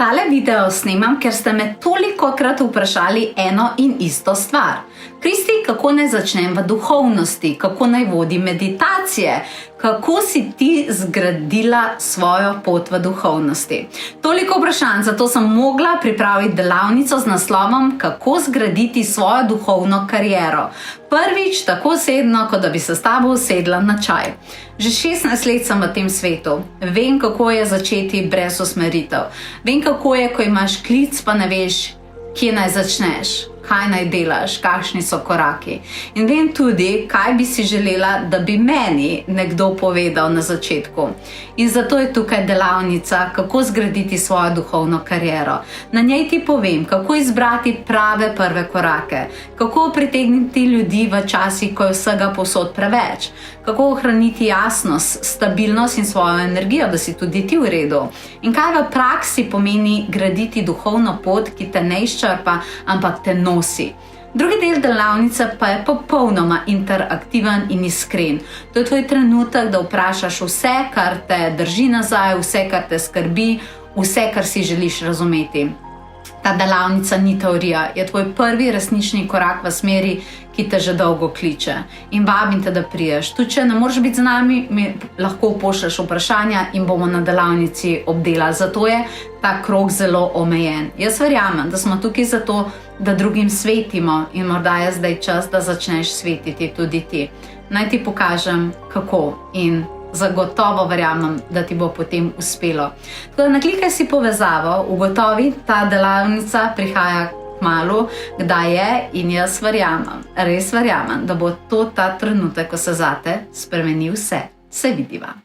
Tale video snemam, ker ste me tolikokrat vprašali eno in isto stvar. Kristi, kako naj začnem v duhovnosti, kako naj vodim meditacije, kako si ti zgradila svojo pot v duhovnosti. Toliko vprašanj, zato sem mogla pripraviti delavnico z naslovom Kako zgraditi svojo duhovno kariero. Prvič tako sedno, kot da bi se s tabo usedla na čaj. Že 16 let sem v tem svetu. Vem, kako je začeti brez usmeritev. Vem, kako je, ko imaš klic, pa ne veš, kje naj začneš, kaj naj delaš, kakšni so koraki. In vem tudi, kaj bi si želela, da bi meni nekdo povedal na začetku. In zato je tukaj delavnica, kako zgraditi svojo duhovno kariero. Na njej ti povem, kako izbrati prave prve korake, kako pritegniti ljudi v časih, ko je vsega povsod preveč, kako ohraniti jasnost, stabilnost in svojo energijo, da si tudi ti v redu. In kaj v praksi pomeni graditi duhovno pot, ki te ne izčrpa, ampak te nosi. Drugi del delavnice pa je popolnoma interaktiven in iskren. To je tvoj trenutek, da vprašaš vse, kar te drži nazaj, vse, kar te skrbi, vse, kar si želiš razumeti. Ta delavnica ni teorija, je tvoj prvi resnični korak v smeri, ki te že dolgo kliče. In vabim te, da priješ. Tudi če ne moreš biti z nami, mi lahko pošlješ vprašanja in bomo na delavnici obdelali. Zato je ta krog zelo omejen. Jaz verjamem, da smo tukaj zato, da drugim svetimo in morda je zdaj čas, da začneš svetiti tudi ti. Naj ti pokažem, kako in zagotovo verjamem, da ti bo potem uspelo. Tako da naklikaj si povezavo, ugotovi, ta delavnica prihaja kmalu, kdaj je, in jaz verjamem, res verjamem, da bo to ta trenutek, ko se zate spremeni vse. Se vidiva.